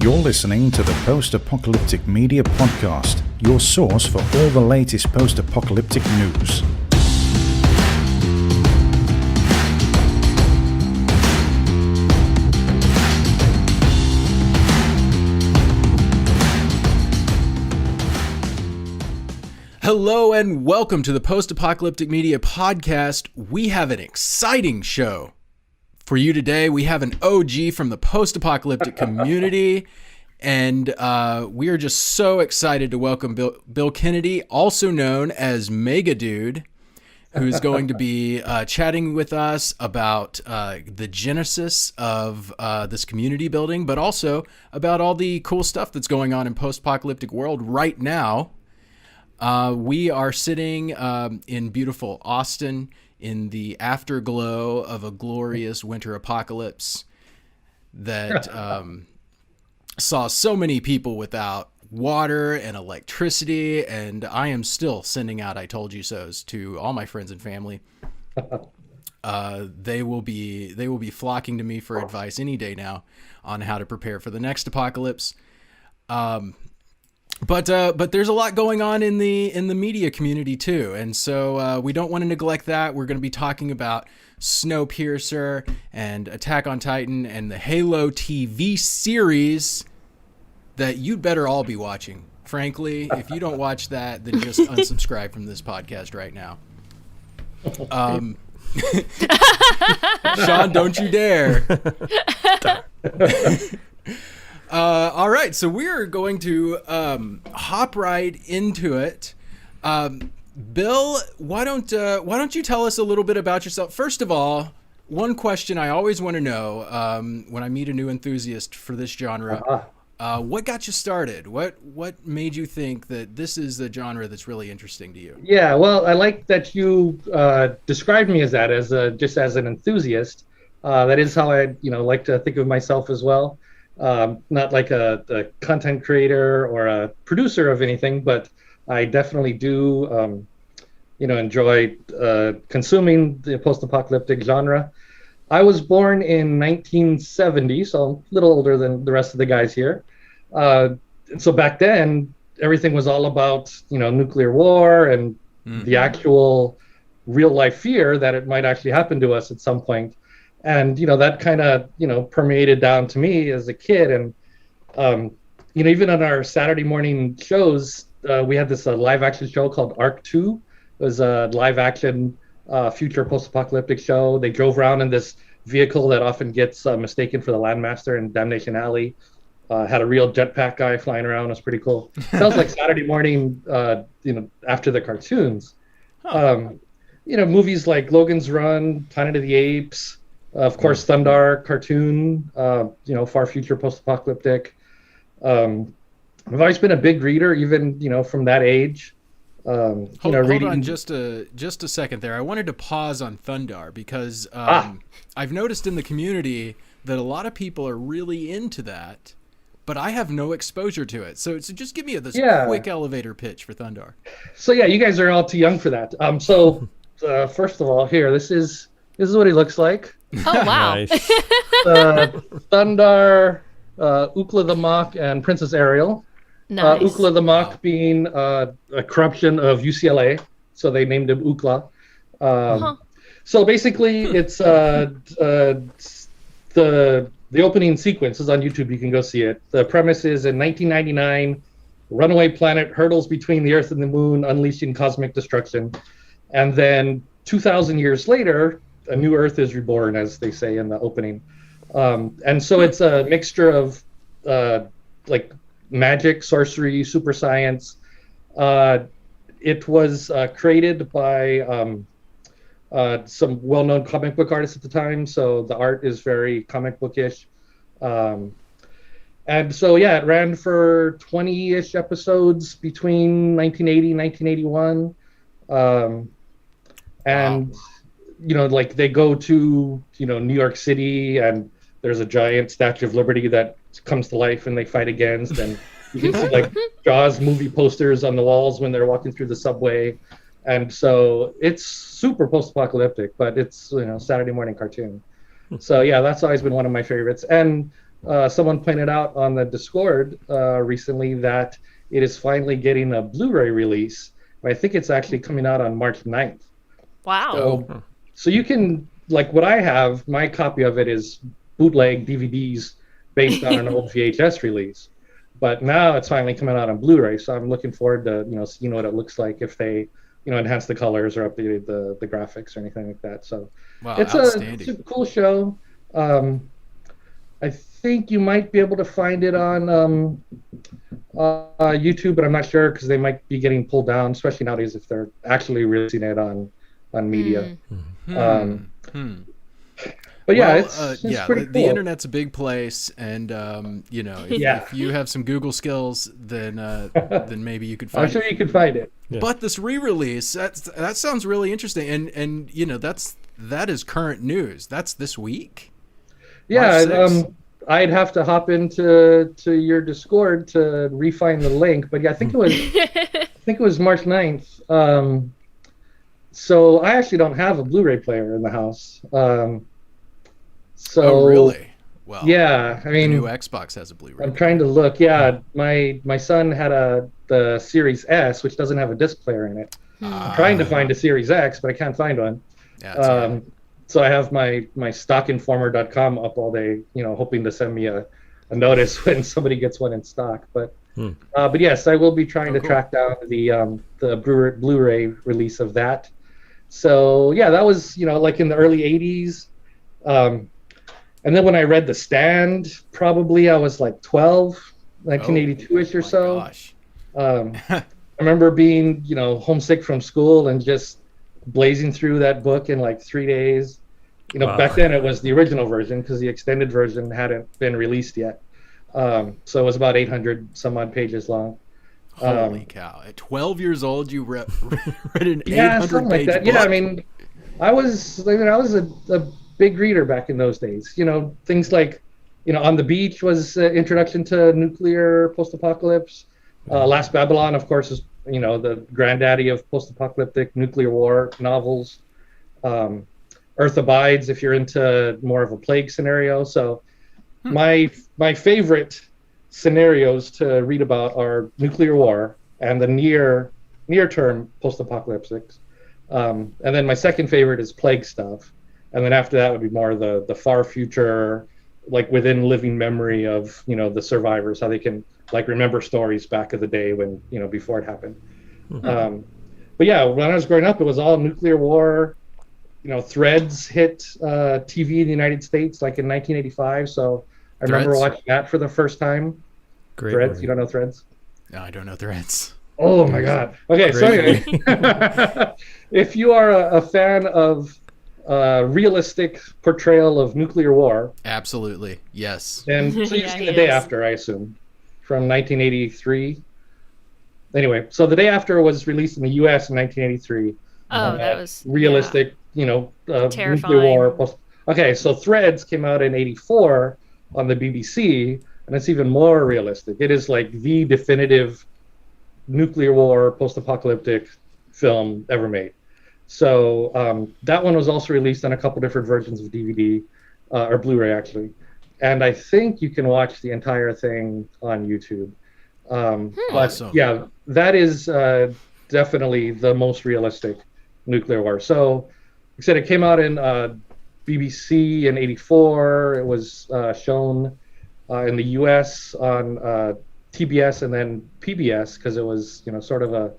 You're listening to the Post Apocalyptic Media podcast, your source for all the latest post-apocalyptic news. Hello and welcome to the Post Apocalyptic Media podcast. We have an exciting show for you today. We have an OG from the post apocalyptic community, and we are just so excited to welcome Bill Kennedy, also known as Mega Dude, who's going to be chatting with us about the genesis of this community building, but also about all the cool stuff that's going on in post-apocalyptic world right now. We are sitting in beautiful Austin in the afterglow of a glorious winter apocalypse that saw so many people without water and electricity, and I am still sending out I told you so's to all my friends and family. They will be flocking to me for advice any day now on how to prepare for the next apocalypse. But there's a lot going on in the media community too, and so we don't want to neglect that. We're going to be talking about Snowpiercer and Attack on Titan and the Halo TV series that you'd better all be watching. Frankly, if you don't watch that, then just unsubscribe from this podcast right now. Sean, don't you dare. All right, so we're going to hop right into it. Bill, why don't you tell us a little bit about yourself? First of all, one question I always want to know when I meet a new enthusiast for this genre: what got you started? What made you think that this is the genre that's really interesting to you? Yeah, well, I like that you described me as that, just as an enthusiast. That is how I like to think of myself as well. Not like a content creator or a producer of anything, but I definitely do, enjoy consuming the post-apocalyptic genre. I was born in 1970, so a little older than the rest of the guys here. So back then, everything was all about, nuclear war and the actual real-life fear that it might actually happen to us at some point. And, that kind of, permeated down to me as a kid. And, even on our Saturday morning shows, we had this live action show called Arc 2. It was a live action future post-apocalyptic show. They drove around in this vehicle that often gets mistaken for the Landmaster in Damnation Alley. Had a real jetpack guy flying around. It was pretty cool. Sounds like Saturday morning, after the cartoons. Movies like Logan's Run, Planet of the Apes, of course, Thundar cartoon, far future post-apocalyptic. I've always been a big reader, even, from that age. Hold on just a second there. I wanted to pause on Thundar because I've noticed in the community that a lot of people are really into that, but I have no exposure to it. So just give me this quick elevator pitch for Thundar. So yeah, you guys are all too young for that. First of all, here, this is what he looks like. Oh, wow. Nice. Thundar, Ukla the Mock, and Princess Ariel. Nice. Ukla the Mock being a corruption of UCLA, so they named him Ukla. So basically, it's the opening sequence is on YouTube. You can go see it. The premise is in 1999, runaway planet hurtles between the Earth and the Moon, unleashing cosmic destruction. And then 2,000 years later, a new Earth is reborn, as they say in the opening. And so it's a mixture of like magic, sorcery, super science. It was created by some well-known comic book artists at the time, so the art is very comic bookish. And so, yeah, it ran for 20-ish episodes between 1980 and 1981. And like they go to, New York City, and there's a giant Statue of Liberty that comes to life and they fight against. And you can see like Jaws movie posters on the walls when they're walking through the subway. And so it's super post-apocalyptic, but it's, Saturday morning cartoon. So yeah, that's always been one of my favorites. And someone pointed out on the Discord recently that it is finally getting a Blu-ray release. I think it's actually coming out on March 9th. Wow. So you can, like what I have, my copy of it is bootleg DVDs based on an old VHS release. But now it's finally coming out on Blu-ray, so I'm looking forward to seeing what it looks like if they enhance the colors or updated the graphics or anything like that. So Wow, it's outstanding. a cool show. I think you might be able to find it on YouTube, but I'm not sure because they might be getting pulled down, especially nowadays if they're actually releasing it on media. But yeah, well, it's pretty cool. The internet's a big place, and if you have some Google skills, then maybe you could find I'm sure you could find it. Yeah. But this re-release, that sounds really interesting, and that is current news. That's this week. Yeah, I'd have to hop into your Discord to refine the link, but yeah, I think it was March 9th. So I actually don't have a Blu-ray player in the house. Oh, really? Well, yeah, I mean, the new Xbox has a Blu-ray. I'm trying to look. Yeah, my son had the Series S, which doesn't have a disc player in it. I'm trying to find a Series X, but I can't find one. Yeah, so I have my stockinformer.com up all day, hoping to send me a notice when somebody gets one in stock. But yes, I will be trying to track down the Blu-ray release of that. So yeah, that was like in the early 80s. And then when I read The Stand, probably I was like 12, 1982-ish or so. Gosh. I remember being, homesick from school and just blazing through that book in like 3 days. Wow. Back then it was the original version because the extended version hadn't been released yet. So it was about 800 some odd pages long. Holy cow. At 12 years old, you read an 800-page like that. book? Yeah, I mean, I was a big reader back in those days. Things like, On the Beach was introduction to nuclear post-apocalypse. Last Babylon, of course, is the granddaddy of post-apocalyptic nuclear war novels. Earth Abides, if you're into more of a plague scenario. So my favorite scenarios to read about are nuclear war and the near-term post-apocalyptic. And then my second favorite is plague stuff. And then after that would be more the far future, like within living memory of, the survivors, how they can like remember stories back of the day when, before it happened. But yeah, when I was growing up, it was all nuclear war. Threads hit TV in the United States like in 1985. So I remember watching that for the first time. Great Threads, movie. you don't know Threads? No, I don't know Threads. Oh my God. Okay, so anyway, if you are a fan of realistic portrayal of nuclear war. Absolutely, yes. And so you've seen The Day After, I assume, from 1983. Anyway, so The Day After was released in the U.S. in 1983. Oh, that was realistic, terrifying. nuclear war. Okay, so Threads came out in '84 on the BBC, and it's even more realistic. It is like the definitive nuclear war post-apocalyptic film ever made. So that one was also released on a couple different versions of DVD or Blu-ray actually, and I think you can watch the entire thing on YouTube. Awesome. But yeah, that is definitely the most realistic nuclear war. So, like I said, it came out in BBC in '84. It was shown in the US on TBS and then PBS because it was sort of a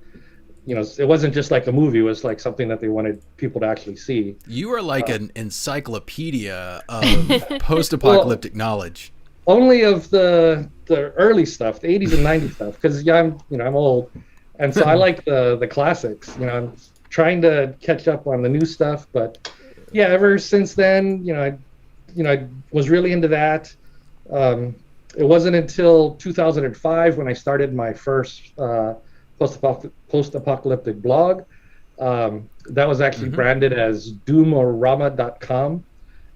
it wasn't just like a movie. It was like something that they wanted people to actually see. You are like an encyclopedia of post-apocalyptic knowledge. Only of the early stuff, the 80s and 90s stuff, because I'm old, and so I like the classics. I'm trying to catch up on the new stuff, but yeah, ever since then, I was really into that. It wasn't until 2005 when I started my first post-apocalyptic blog. That was actually branded as doomorama.com.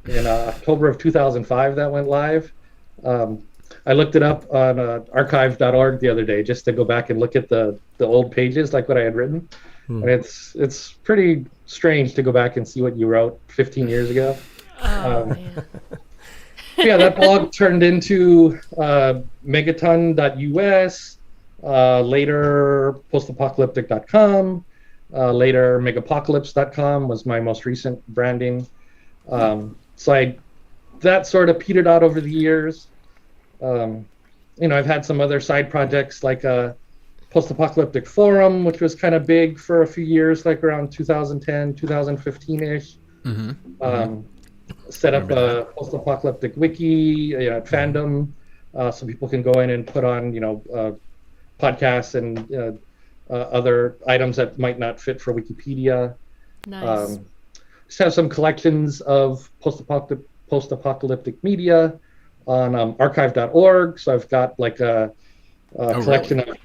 In October of 2005, that went live. I looked it up on archive.org the other day just to go back and look at the old pages, like what I had written. And it's pretty strange to go back and see what you wrote 15 years ago. Man. Yeah, that blog turned into megaton.us, later postapocalyptic.com, later megapocalypse.com was my most recent branding. That sort of petered out over the years. I've had some other side projects like a post-apocalyptic forum, which was kind of big for a few years, like around 2010, 2015-ish. Set up a post-apocalyptic wiki, fandom, so people can go in and put on, podcasts and other items that might not fit for Wikipedia. Nice. Just have some collections of post-apocalyptic media on archive.org. So I've got like a collection of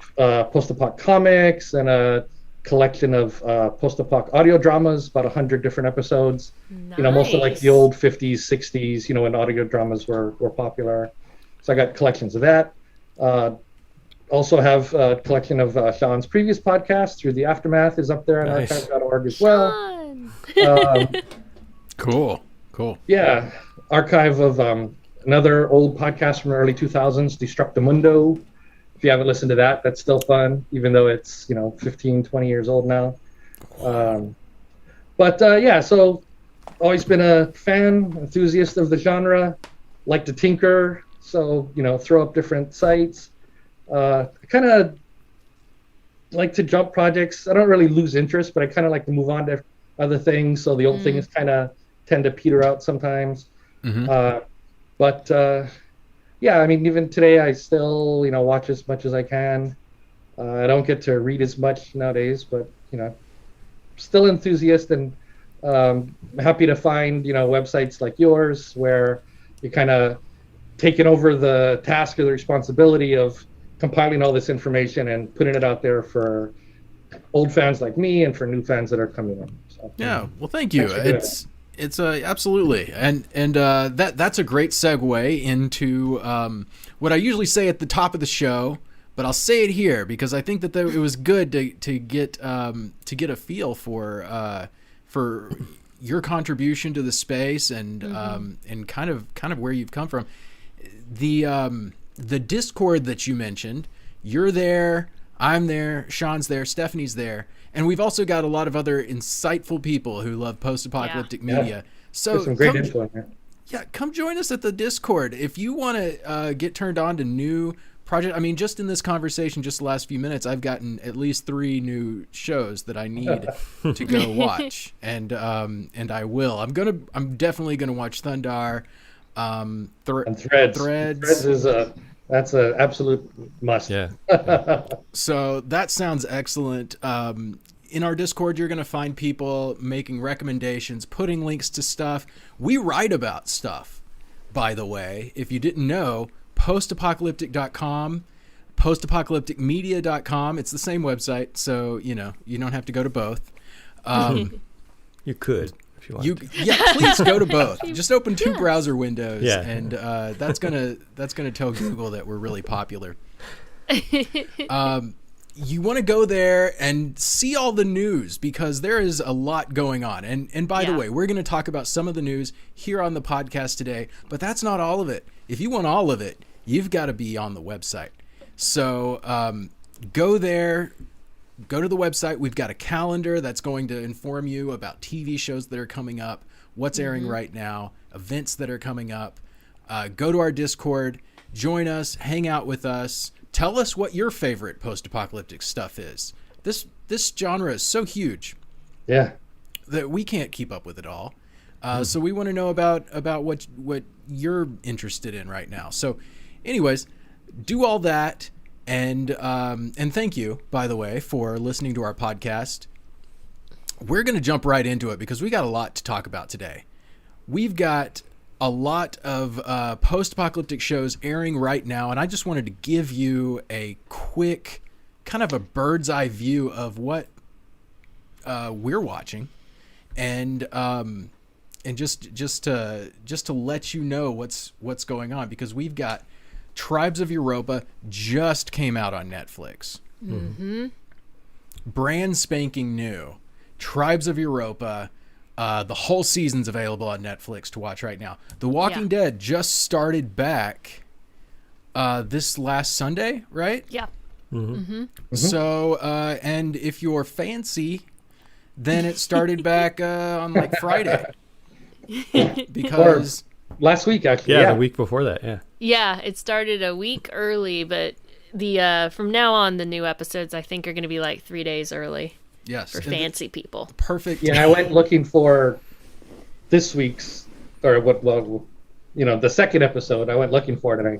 post-apoc comics and a collection of post-apoc audio dramas, about 100 different episodes. Nice. Mostly like the old 50s, 60s, when audio dramas were popular. So I got collections of that. Also have a collection of Sean's previous podcasts. Through the Aftermath is up there on archive.org as well. Cool. Yeah, archive of another old podcast from the early 2000s, Destructamundo. If you haven't listened to that, that's still fun, even though it's 15, 20 years old now. So always been a fan, enthusiast of the genre, like to tinker, so throw up different sites. I kind of like to jump projects. I don't really lose interest, but I kind of like to move on to other things, so the old things kind of tend to peter out sometimes. Even today I still watch as much as I can. I don't get to read as much nowadays, but still enthusiast, and happy to find websites like yours where you kind of taking over the task or the responsibility of compiling all this information and putting it out there for old fans like me and for new fans that are coming in. So, yeah, well, thank you. It's absolutely, and that's a great segue into what I usually say at the top of the show, but I'll say it here because I think that it was good to get a feel for your contribution to the space and kind of where you've come from. The Discord that you mentioned, you're there, I'm there, Sean's there, Stephanie's there. And we've also got a lot of other insightful people who love post-apocalyptic media. So there's some great info in here. Yeah, come join us at the Discord. If you want to get turned on to new projects, I mean, just in this conversation, just the last few minutes, I've gotten at least 3 new shows that I need to go watch, and I will. I'm definitely gonna watch Thundar. And Threads. Threads is that's an absolute must. Yeah. So that sounds excellent. In our Discord, you're going to find people making recommendations, putting links to stuff. We write about stuff, by the way. If you didn't know, postapocalyptic.com, postapocalypticmedia.com. It's the same website, so you don't have to go to both. You could. Please go to both. Just open 2 browser windows, and that's gonna tell Google that we're really popular. You want to go there and see all the news because there is a lot going on. And by the way, we're going to talk about some of the news here on the podcast today, but that's not all of it. If you want all of it, you've got to be on the website. So go there. Go to the website. We've got a calendar that's going to inform you about TV shows that are coming up, what's airing right now, events that are coming up. Go to our Discord, join us, hang out with us. Tell us what your favorite post-apocalyptic stuff is. This genre is so huge, that we can't keep up with it all. So we want to know about what you're interested in right now. So, anyways, do all that. And thank you, by the way, for listening to our podcast. We're going to jump right into it because we got a lot to talk about today. We've got a lot of post-apocalyptic shows airing right now, and I just wanted to give you a quick kind of a bird's eye view of what we're watching, and just to let you know what's going on, because we've got Tribes of Europa just came out on Netflix. Brand spanking new. Tribes of Europa, The whole season's available on Netflix to watch right now. The Walking Dead just started back this last Sunday, right? Yeah. So, and if you're fancy, then it started back on like Friday. Because last week, actually. Yeah, the week before that, yeah. Yeah, it started a week early, but the from now on, the new episodes, I think, are going to be like 3 days early. Yes. For fancy people. Perfect. Yeah, I went looking for this week's, or the second episode. I went looking for it and I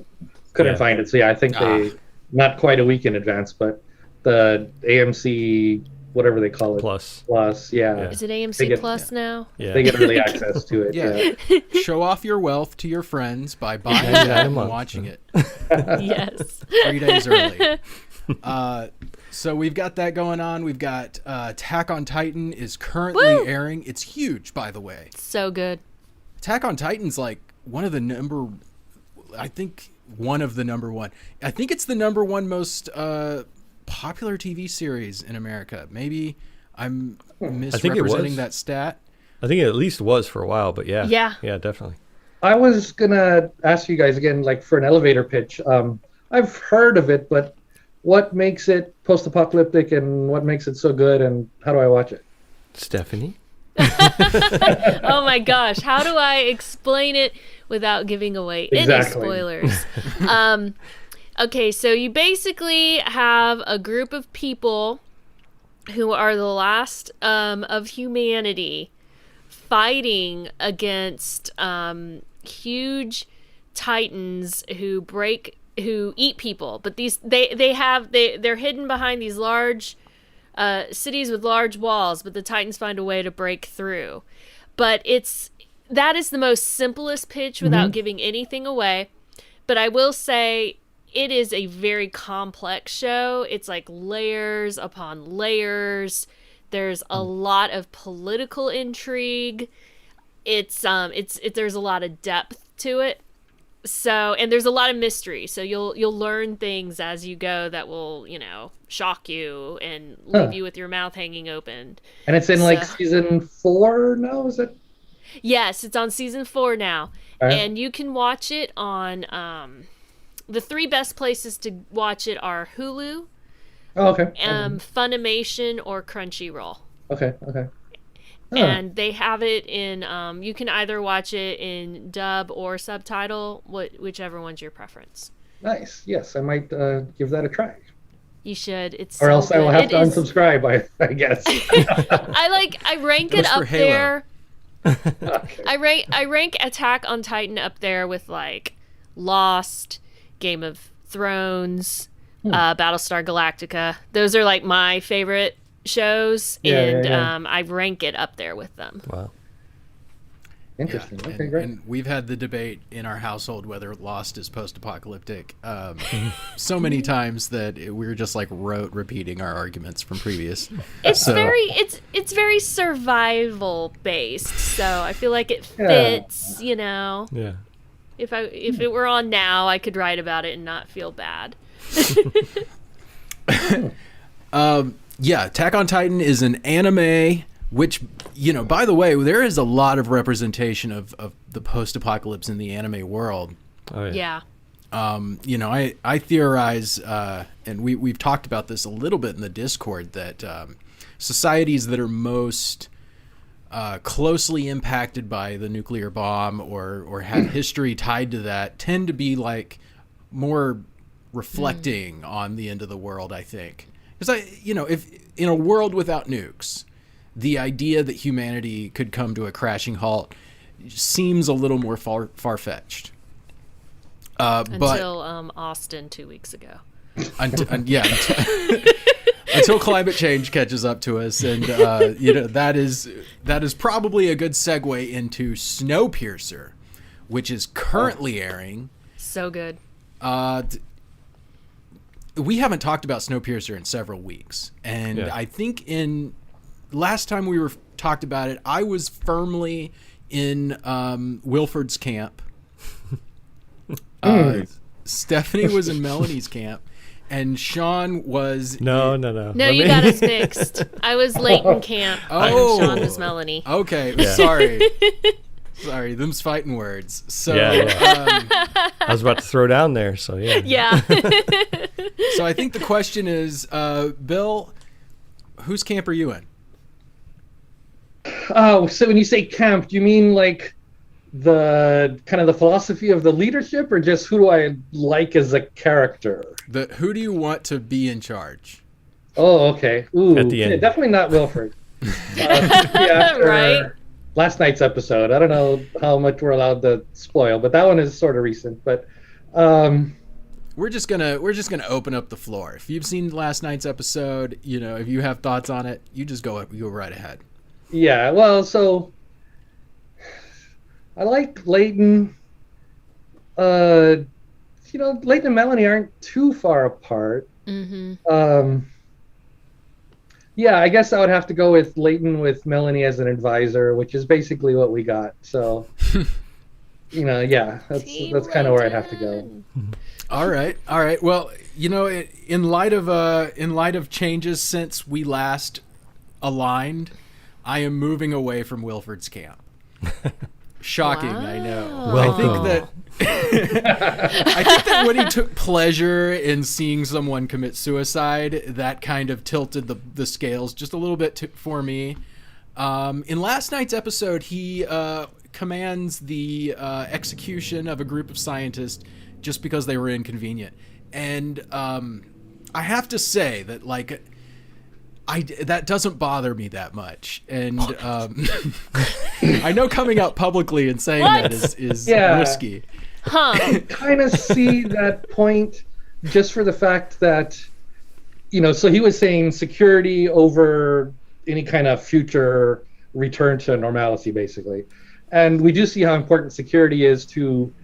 couldn't find it. So yeah, I think they, not quite a week in advance, but the AMC, whatever they call it. Plus, yeah. Is it AMC Plus now? Yeah. They get early access to it. Yeah. Show off your wealth to your friends by buying that and watching it. Yes. 3 days early. So we've got that going on. We've got Attack on Titan is currently airing. It's huge, by the way. So good. Attack on Titan's like one of the number one. I think it's the number one most popular TV series in America. Maybe I'm misrepresenting that stat. I think it at least was for a while, but yeah, definitely. I was gonna ask you guys again, like for an elevator pitch. I've heard of it, but what makes it post-apocalyptic and what makes it so good, and how do I watch it? Stephanie? Oh my gosh, how do I explain it without giving away any spoilers? Okay, so you basically have a group of people who are the last of humanity fighting against huge titans who eat people, but they're hidden behind these large cities with large walls, but the titans find a way to break through. But that is the most simplest pitch without giving anything away. But I will say it is a very complex show. It's like layers upon layers. There's a lot of political intrigue. There's a lot of depth to it. So, and there's a lot of mystery. So you'll learn things as you go that will, shock you and leave you with your mouth hanging open. And it's in like season 4 now, is it? Yes, it's on season 4 now. And you can watch it on the 3 best places to watch it are Hulu, Funimation, or Crunchyroll. Okay. And they have it in, you can either watch it in dub or subtitle, whichever one's your preference. Nice. Yes, I might give that a try. You should. It's or else good. I will have to unsubscribe, I guess. I rank it up there. Okay. I rank Attack on Titan up there with like Lost, Game of Thrones, Battlestar Galactica. Those are like my favorite shows, I rank it up there with them. Wow. Interesting. Yeah, Okay, great. And we've had the debate in our household whether Lost is post-apocalyptic so many times that we were just like repeating our arguments from previous. It's very survival based, so I feel like it fits. Yeah. If it were on now, I could write about it and not feel bad. Yeah, Attack on Titan is an anime, which, by the way, there is a lot of representation of the post-apocalypse in the anime world. Oh, yeah. I theorize, and we've talked about this a little bit in the Discord, that societies that are most closely impacted by the nuclear bomb or have history tied to that tend to be like more reflecting on the end of the world, I think. Because if in a world without nukes, the idea that humanity could come to a crashing halt seems a little more far-fetched. Until Austin 2 weeks ago. Until climate change catches up to us, and that is probably a good segue into Snowpiercer, which is currently airing. So good. We haven't talked about Snowpiercer in several weeks, and I think last time we talked about it, I was firmly in Wilford's camp. Stephanie was in Melanie's camp, and Sean was... No, you got us mixed. I was Leighton Camp. Oh. Sean was Melanie. Okay, sorry. Sorry, them's fighting words. So, I was about to throw down there, so yeah. Yeah. So I think the question is, Bill, whose camp are you in? Oh, so when you say camp, do you mean like the kind of the philosophy of the leadership, or just who do I like as a character? Who do you want to be in charge? Oh, okay. Ooh, At the end. Yeah, definitely not Wilford. After Right. last night's episode. I don't know how much we're allowed to spoil, but that one is sort of recent. But we're just gonna open up the floor. If you've seen last night's episode, if you have thoughts on it, you just go right ahead. Yeah, well, so I like Leighton. Leighton and Melanie aren't too far apart. Mm-hmm. Yeah, I guess I would have to go with Leighton with Melanie as an advisor, which is basically what we got. So, yeah, that's kind of where I'd have to go. All right. Well, in light of changes since we last aligned, I am moving away from Wilford's camp. Shocking, wow. I know. Welcome. I think that when he took pleasure in seeing someone commit suicide, that kind of tilted the scales just a little bit for me. In last night's episode, he commands the execution of a group of scientists just because they were inconvenient. And I have to say that, that doesn't bother me that much. And I know coming out publicly and saying that is risky. Huh. I kind of see that point just for the fact that, so he was saying security over any kind of future return to normalcy, basically. And we do see how important security is to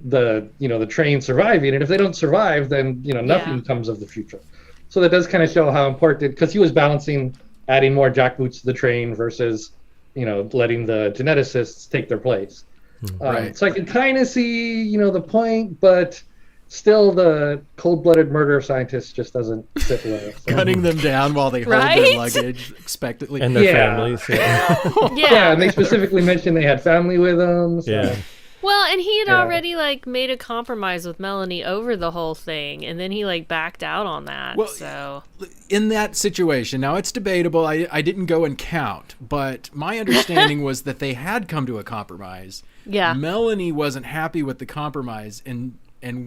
the train surviving. And if they don't survive, then, nothing comes of the future. So that does kind of show how important, because he was balancing adding more jackboots to the train versus, letting the geneticists take their place. Right. So I can kind of see, the point, but still the cold-blooded murder of scientists just doesn't fit well. So. Cutting them down while they hold their luggage expectantly. And their families. Yeah, and they specifically mentioned they had family with them. So. Yeah. Well, and he had already made a compromise with Melanie over the whole thing, and then he backed out on that. Well, so in that situation, now it's debatable. I didn't go and count, but my understanding was that they had come to a compromise. Yeah. Melanie wasn't happy with the compromise and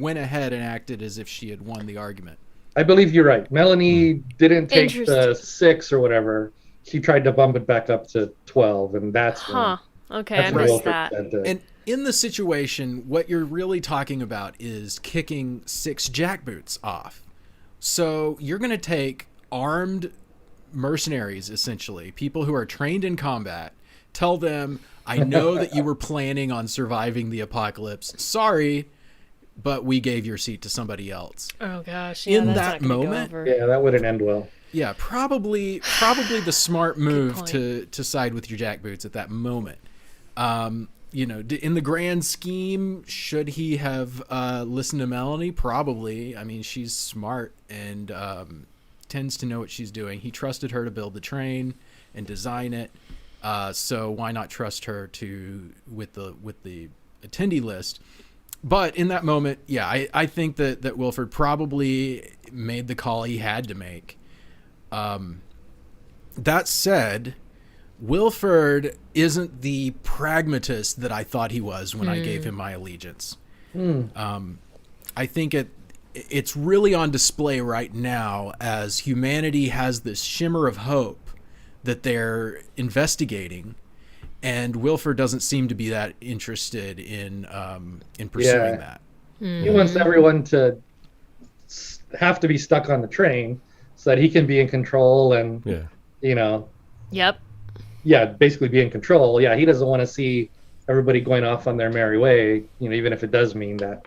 went ahead and acted as if she had won the argument. I believe you're right. Melanie didn't take the 6 or whatever. She tried to bump it back up to 12, and that's when, okay, I missed that. And in the situation, what you're really talking about is kicking 6 jackboots off. So you're going to take armed mercenaries, essentially, people who are trained in combat, tell them, I know that you were planning on surviving the apocalypse. Sorry, but we gave your seat to somebody else. Oh, gosh. Yeah, in that moment, that wouldn't end well. Yeah, probably the smart move to side with your jackboots at that moment. In the grand scheme, should he have listened to Melanie? Probably. I mean, she's smart and tends to know what she's doing. He trusted her to build the train and design it. So why not trust her with the attendee list? But in that moment, I think that Wilford probably made the call he had to make. That said, Wilford isn't the pragmatist that I thought he was when I gave him my allegiance. I think it's really on display right now as humanity has this shimmer of hope that they're investigating, and Wilford doesn't seem to be that interested in pursuing that. He wants everyone to have to be stuck on the train so that he can be in control and, basically be in control. Yeah, he doesn't want to see everybody going off on their merry way, even if it does mean that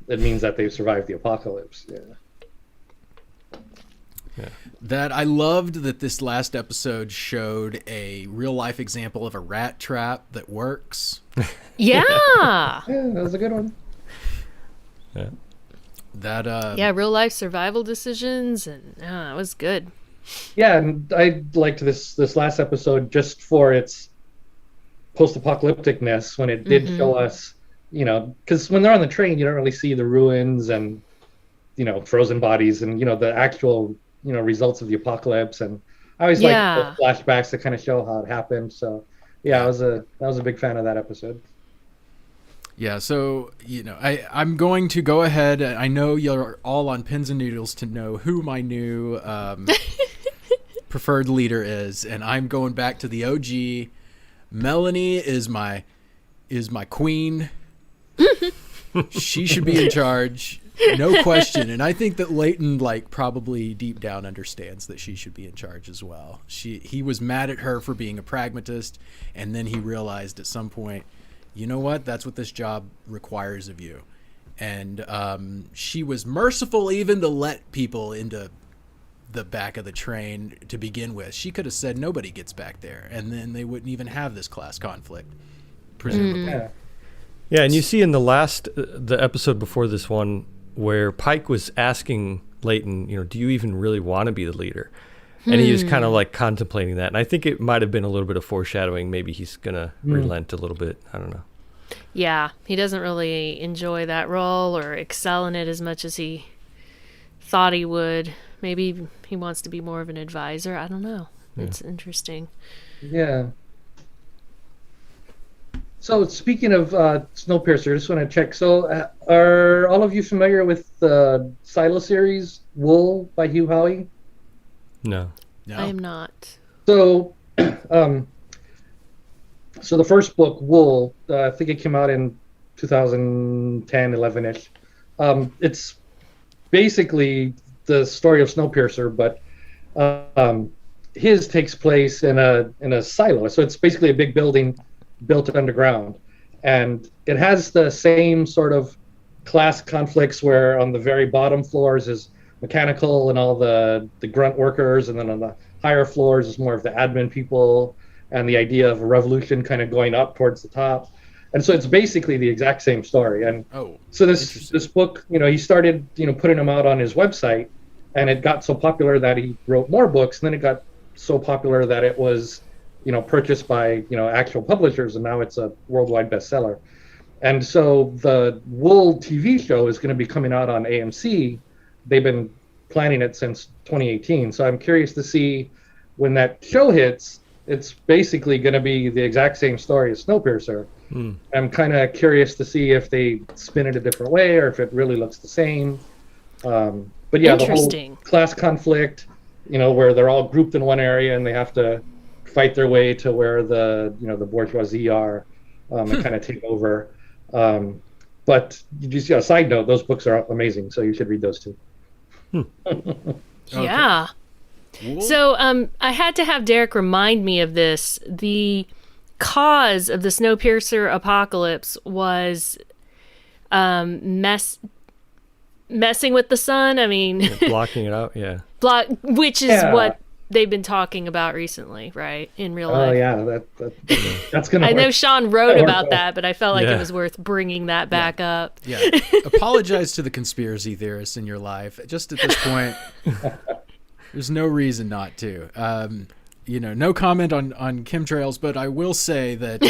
it means that they've survived the apocalypse. That I loved that this last episode showed a real life example of a rat trap that works. Yeah. Yeah, that was a good one. Yeah. real life survival decisions, and it was good. Yeah, and I liked this last episode just for its post-apocalypticness when it did show us, because when they're on the train, you don't really see the ruins and frozen bodies and the actual results of the apocalypse. And I always like the flashbacks that kind of show how it happened. So I was a big fan of that episode. Yeah, so I'm going to go ahead. I know you're all on pins and needles to know who my new preferred leader is, and I'm going back to the OG. Melanie is my queen. She should be in charge, no question. And I think that Leighton probably deep down understands that she should be in charge as well. He was mad at her for being a pragmatist, and then he realized at some point, you know what? That's what this job requires of you. And she was merciful even to let people into the back of the train to begin with. She could have said nobody gets back there, and then they wouldn't even have this class conflict, presumably. Yeah, and you see in the episode before this one where Pike was asking Leighton, do you even really want to be the leader? And he was kind of contemplating that. And I think it might have been a little bit of foreshadowing. Maybe he's going to relent a little bit. I don't know. Yeah, he doesn't really enjoy that role or excel in it as much as he thought he would. Maybe he wants to be more of an advisor. I don't know. Yeah. It's interesting. Yeah. So speaking of Snowpiercer, I just want to check. So are all of you familiar with the Silo series, Wool by Hugh Howey? No. I am not. So, so the first book, Wool, I think it came out in 2010, 11-ish. It's basically the story of Snowpiercer, but his takes place in a silo. So it's basically a big building built underground, and it has the same sort of class conflicts where on the very bottom floors is mechanical and all the grunt workers, and then on the higher floors is more of the admin people, and the idea of a revolution kind of going up towards the top. And so it's basically the exact same story. And so this book, he started putting them out on his website, and it got so popular that he wrote more books, and then it got so popular that it was purchased by actual publishers, and now it's a worldwide bestseller. And so the Wool TV show is going to be coming out on AMC. They've been planning it since 2018. So I'm curious to see when that show hits, it's basically going to be the exact same story as Snowpiercer. I'm kind of curious to see if they spin it a different way or if it really looks the same. But yeah, the whole class conflict, where they're all grouped in one area and they have to fight their way to where the bourgeoisie are and kind of take over. But just a side note, those books are amazing, so you should read those too. Yeah. So I had to have Derek remind me of this. The cause of the Snowpiercer apocalypse was messing with the sun. I mean, blocking it out. Yeah. Which is what they've been talking about recently, right? In real life. Oh yeah, that's gonna. I know Sean wrote about that, but I felt like it was worth bringing that back up. Yeah. Apologize to the conspiracy theorists in your life. Just at this point, there's no reason not to. No comment on chemtrails, but I will say that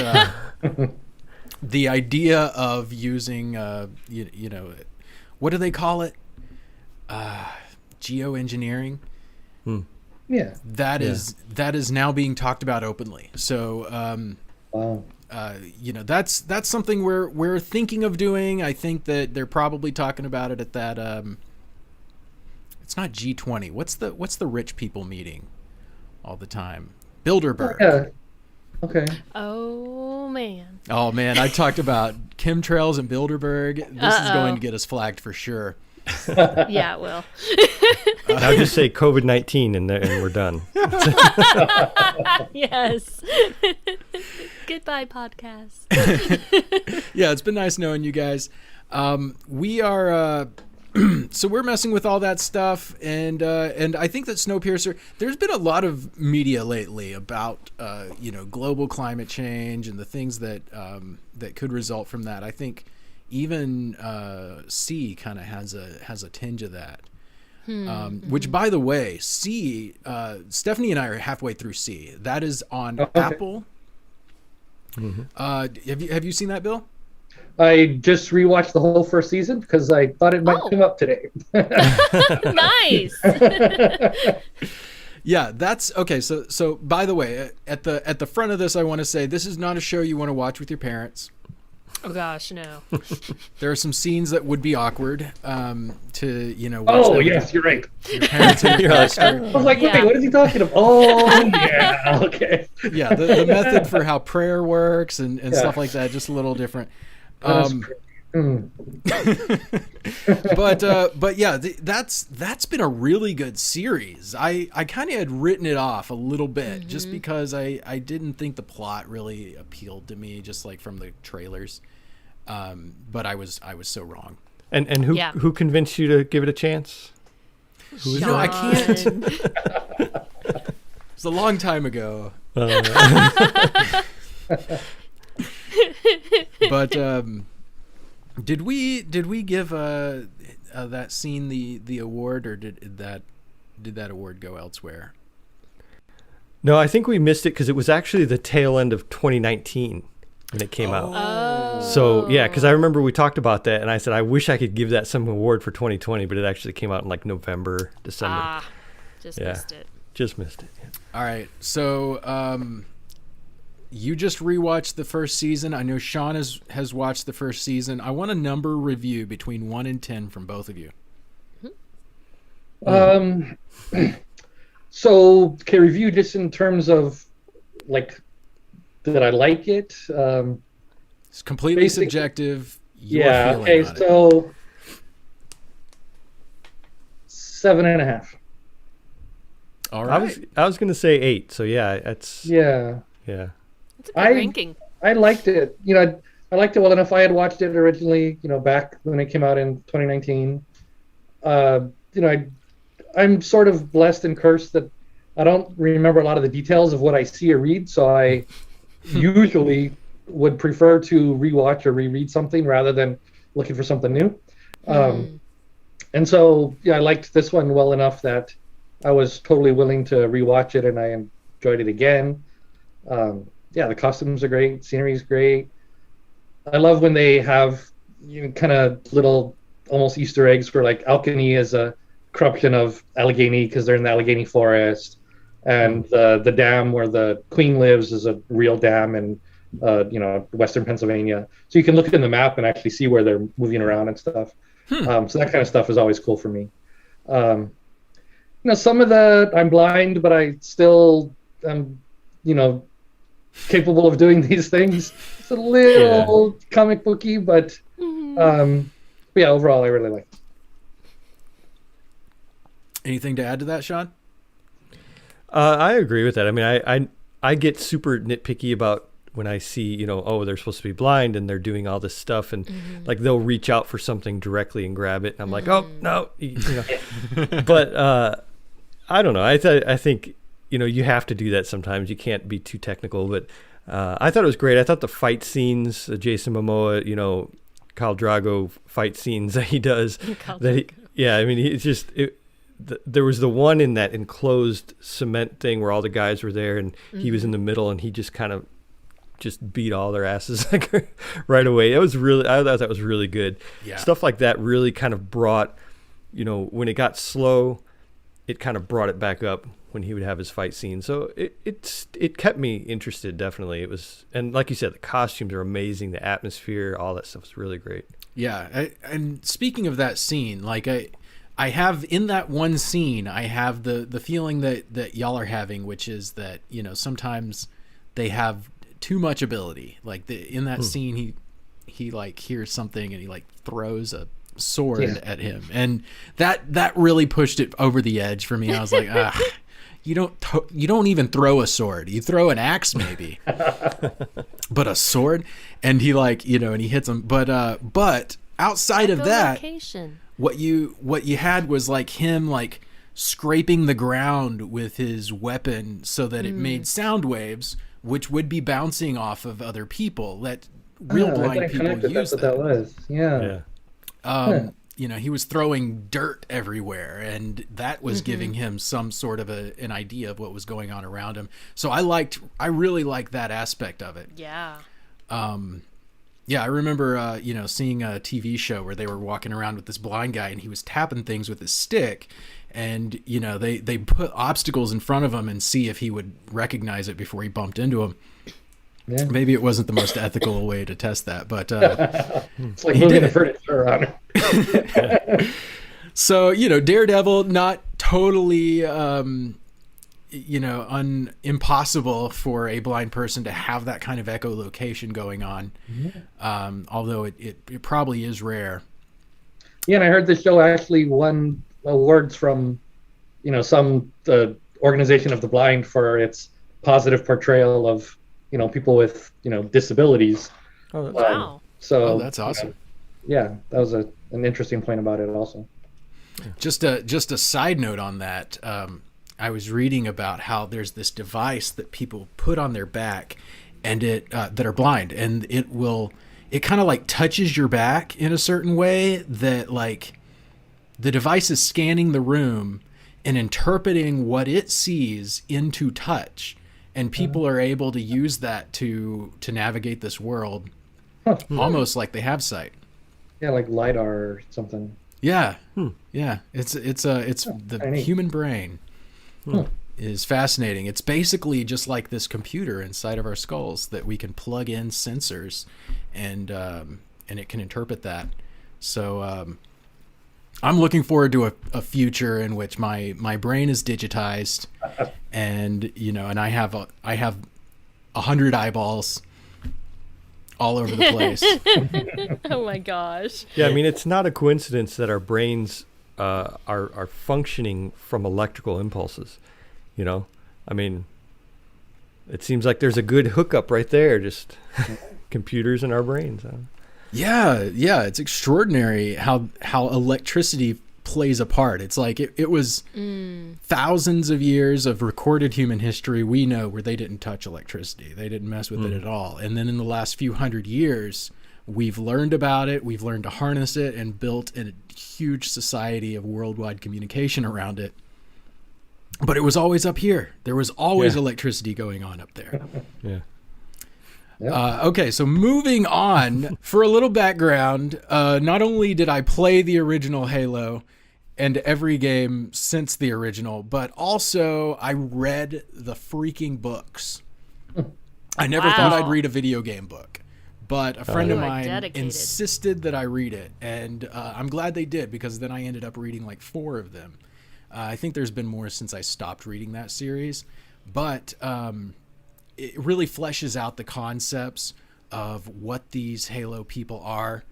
the idea of using, what do they call it? Geoengineering. Yeah. That is now being talked about openly. So, that's something we're thinking of doing. I think that they're probably talking about it at that. It's not G20. What's the rich people meeting all the time? Bilderberg. Yeah. Okay. Oh man. I talked about chemtrails and Bilderberg. This is going to get us flagged for sure. Yeah, it will. Now just say COVID-19 and we're done. Yes. Goodbye, podcast. Yeah, it's been nice knowing you guys. We are so we're messing with all that stuff, and I think that Snowpiercer. There's been a lot of media lately about global climate change and the things that that could result from that. I think even C kind of has a tinge of that. Which, by the way, C, Stephanie and I are halfway through C. That is on Apple. Have you seen that, Bill? I just rewatched the whole first season because I thought it might come up today. Nice. Yeah, that's okay. So by the way, at the front of this, I want to say this is not a show you want to watch with your parents. Oh gosh, no. There are some scenes that would be awkward to watch. Oh yes, you're right. Your parents and your sister. I was like, wait, what is he talking about? Oh yeah, okay. Yeah, the method for how prayer works and stuff like that, just a little different. But yeah, that's been a really good series. I kind of had written it off a little bit just because I didn't think the plot really appealed to me, just like from the trailers. But I was so wrong. And who convinced you to give it a chance? I can't. It's a long time ago. But did we give that scene the award, or did that award go elsewhere? No, I think we missed it because it was actually the tail end of 2019 when it came out. Oh. So yeah, because I remember we talked about that, and I said I wish I could give that some award for 2020, but it actually came out in like November, December. Missed it. Just missed it. Yeah. All right, so you just rewatched the first season. I know Sean has watched the first season. I want a number review between 1 and 10 from both of you. So, okay, review just in terms of, like, did I like it? It's completely subjective. Yeah, okay, so 7.5. All right. I was going to say 8, so yeah, that's... Yeah. Yeah. It's a good ranking. I liked it. I liked it well enough. I had watched it originally, back when it came out in 2019. I'm sort of blessed and cursed that I don't remember a lot of the details of what I see or read, so I usually would prefer to rewatch or reread something rather than looking for something new. And so, yeah, I liked this one well enough that I was totally willing to rewatch it, and I enjoyed it again. Yeah, the costumes are great, scenery is great. I love when they have kind of little almost Easter eggs for, like, Alkany is a corruption of Allegheny because they're in the Allegheny forest, and the dam where the queen lives is a real dam in western Pennsylvania. So you can look in the map and actually see where they're moving around and stuff. So that kind of stuff is always cool for me. Some of the I'm blind, but I still am, capable of doing these things. It's a little comic booky, but yeah, overall I really like it. Anything to add to that, Sean? I agree with that. I mean, I get super nitpicky about when I see, they're supposed to be blind and they're doing all this stuff, and like they'll reach out for something directly and grab it. And I'm like, oh no, But I don't know. I think you have to do that sometimes. You can't be too technical. But I thought it was great. I thought the fight scenes, Jason Momoa, Khal Drogo fight scenes that he does. There was the one in that enclosed cement thing where all the guys were there, and he was in the middle, and he just kind of beat all their asses like right away. I thought that was really good. Yeah. Stuff like that really kind of brought, when it got slow, it kind of brought it back up when he would have his fight scene. So it kept me interested, definitely. It was, and like you said, the costumes are amazing, the atmosphere, all that stuff was really great. Yeah, and speaking of that scene, like I have in that one scene, I have the feeling that y'all are having, which is that, sometimes they have too much ability. Like in that scene, he like hears something and he like throws a sword at him, and that really pushed it over the edge for me. I was like, you don't even throw a sword. You throw an axe maybe, but a sword, and he and he hits him. But outside of that. What you had was like him like scraping the ground with his weapon so that it made sound waves, which would be bouncing off of other people. That real I blind didn't people connect it. use That's what that. that was. Yeah. You know, he was throwing dirt everywhere, and that was giving him some sort of an idea of what was going on around him. So I really liked that aspect of it. Yeah. Yeah, I remember, seeing a TV show where they were walking around with this blind guy, and he was tapping things with his stick, and, you know, they put obstacles in front of him and see if he would recognize it before he bumped into them. Yeah. Maybe it wasn't the most ethical way to test that, but It's like moving the furniture around. So, you know, Daredevil, not totally, impossible for a blind person to have that kind of echolocation going on. Although it probably is rare. Yeah, and I heard the show actually won awards from, some organization of the blind for its positive portrayal of, people with, disabilities. Oh, Wow. So that's awesome. Yeah, that was an interesting point about it also. Just a side note on that. I was reading about how there's this device that people put on their back, and that are blind, and it kind of like touches your back in a certain way that like the device is scanning the room and interpreting what it sees into touch, and people are able to use that to navigate this world, almost like they have sight. Yeah, like LiDAR or something. Yeah. Yeah. It's the human brain is fascinating. It's basically just like this computer inside of our skulls that we can plug in sensors and it can interpret that. So, I'm looking forward to a future in which my brain is digitized and, and I have 100 eyeballs all over the place. Oh my gosh. Yeah, I mean, it's not a coincidence that our brains are functioning from electrical impulses. I mean, it seems like there's a good hookup right there, just computers in our brains. Yeah, it's extraordinary how electricity plays a part. It's like it was thousands of years of recorded human history we know where they didn't touch electricity. They didn't mess with it at all. And then in the last few hundred years, we've learned about it, we've learned to harness it, and built a huge society of worldwide communication around it. But it was always up here. There was always electricity going on up there. Yeah. Okay, so moving on, for a little background, not only did I play the original Halo and every game since the original, but also I read the freaking books. I never thought I'd read a video game book, but a friend of mine insisted that I read it, and I'm glad they did, because then I ended up reading like 4 of them. I think there's been more since I stopped reading that series, but it really fleshes out the concepts of what these Halo people are.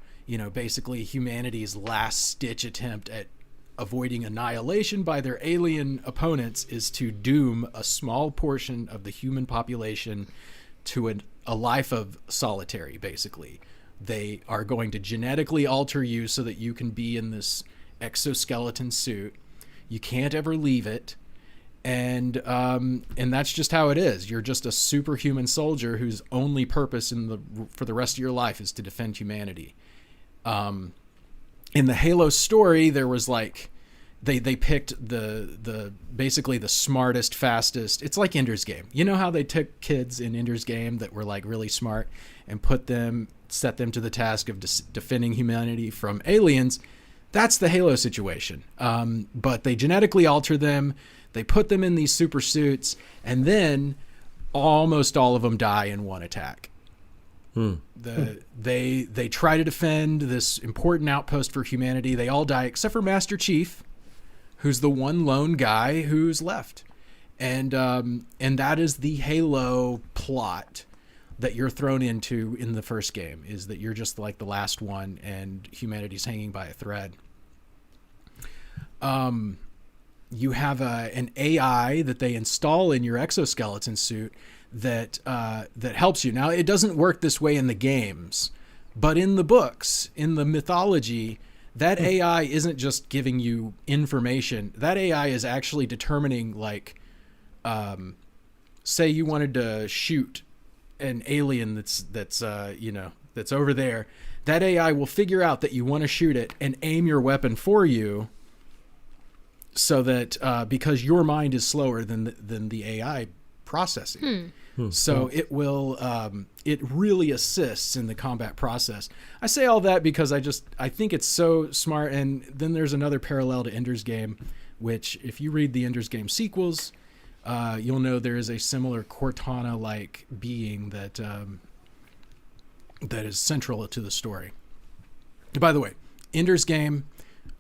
Basically humanity's last-ditch attempt at avoiding annihilation by their alien opponents is to doom a small portion of the human population to a life of solitary, basically. They are going to genetically alter you so that you can be in this exoskeleton suit. You can't ever leave it. And that's just how it is. You're just a superhuman soldier whose only purpose for the rest of your life is to defend humanity. In the Halo story, there was like they picked the basically the smartest, fastest. It's like Ender's Game. You know how they took kids in Ender's Game that were like really smart and set them to the task of defending humanity from aliens? That's the Halo situation. But they genetically alter them. They put them in these super suits, and then almost all of them die in one attack. They try to defend this important outpost for humanity. They all die except for Master Chief, who's the one lone guy who's left. And that is the Halo plot that you're thrown into in the first game, is that you're just like the last one and humanity's hanging by a thread. You have an AI that they install in your exoskeleton suit that helps you. Now, it doesn't work this way in the games, but in the books, in the mythology, that AI isn't just giving you information. That AI is actually determining, like, say you wanted to shoot an alien that's that's over there, that AI will figure out that you want to shoot it and aim your weapon for you, so that because your mind is slower than the AI processing. So it will it really assists in the combat process. I say all that because I think it's so smart. And then there's another parallel to Ender's Game, which if you read the Ender's Game sequels, you'll know there is a similar Cortana-like being that is central to the story. By the way, Ender's Game,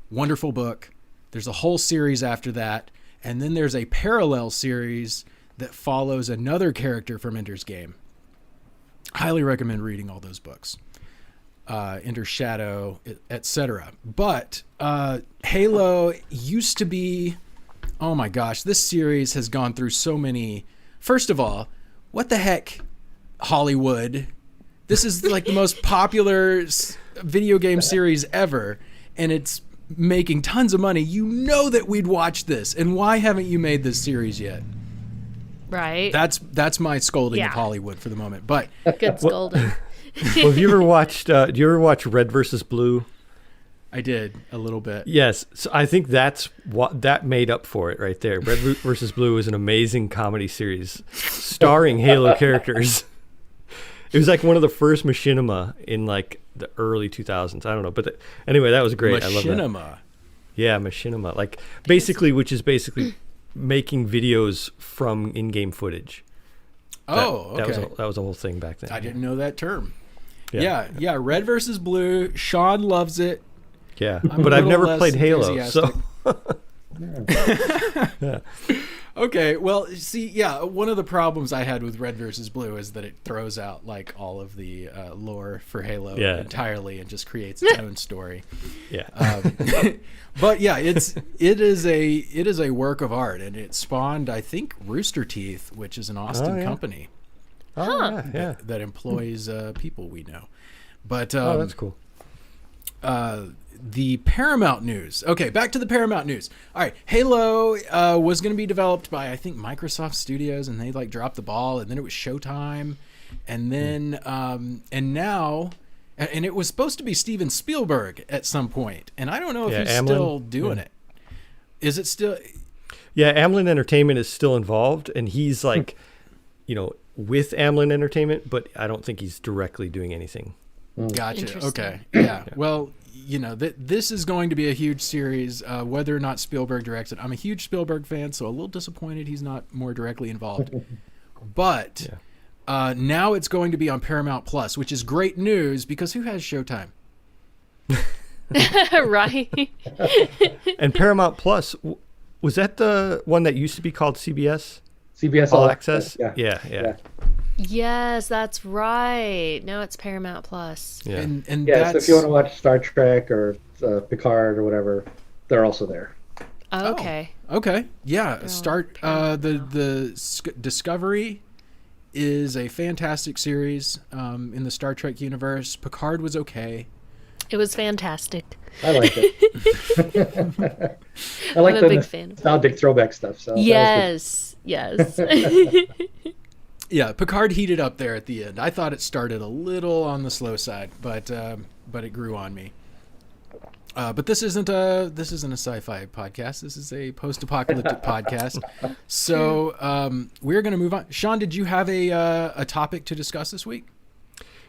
wonderful book. There's a whole series after that, and then there's a parallel series that follows another character from Ender's Game. Highly recommend reading all those books. Ender's Shadow, etc. But Halo used to be, oh my gosh, this series has gone through so many. First of all, what the heck, Hollywood? This is like the most popular video game series ever, and it's making tons of money. You know that we'd watch this, and why haven't you made this series yet? Right. That's my scolding of Hollywood for the moment. But good scolding. Well, have you ever watched? Do you ever watch Red versus Blue? I did a little bit. Yes, so I think that's what that made up for it right there. Red versus Blue is an amazing comedy series starring Halo characters. It was like one of the first machinima in like the early 2000s. I don't know, but anyway, that was great. I love that. Machinima. Yeah, machinima, like basically, which is basically making videos from in-game footage. Okay. That was a whole thing back then. I didn't know that term. Yeah. Red versus Blue. Sean loves it. Yeah, but I've never played Halo, so. Yeah. Okay, well, see, one of the problems I had with Red versus Blue is that it throws out like all of the lore for Halo entirely and just creates its own story. Yeah. But yeah, it is a work of art, and it spawned, I think, Rooster Teeth, which is an Austin company. That employs people we know. But that's cool. The Paramount news. Okay, back to the Paramount news. All right, Halo was going to be developed by, I think, Microsoft Studios, and they like dropped the ball, and then it was Showtime, and then and now, and it was supposed to be Steven Spielberg at some point, and I don't know if he's still doing it. Is it still? Yeah, Amblin Entertainment is still involved, and he's like, with Amblin Entertainment, but I don't think he's directly doing anything. Gotcha. Okay. Yeah. Well, this is going to be a huge series, whether or not Spielberg directs it. I'm a huge Spielberg fan, so a little disappointed he's not more directly involved. But now it's going to be on Paramount Plus, which is great news because who has Showtime? Right. And Paramount Plus, was that the one that used to be called CBS? CBS All Access? Yeah. Yes, that's right. Now it's Paramount Plus. Yeah. And so if you want to watch Star Trek or Picard or whatever, they're also there. Oh, okay. Okay. Yeah. The Discovery is a fantastic series in the Star Trek universe. Picard was okay. It was fantastic. I liked it. I like I'm a big fan. Nostalgic throwback stuff. So yes. Yeah, Picard heated up there at the end. I thought it started a little on the slow side, but it grew on me. But this isn't a sci-fi podcast. This is a post-apocalyptic podcast. So we're going to move on. Sean, did you have a topic to discuss this week?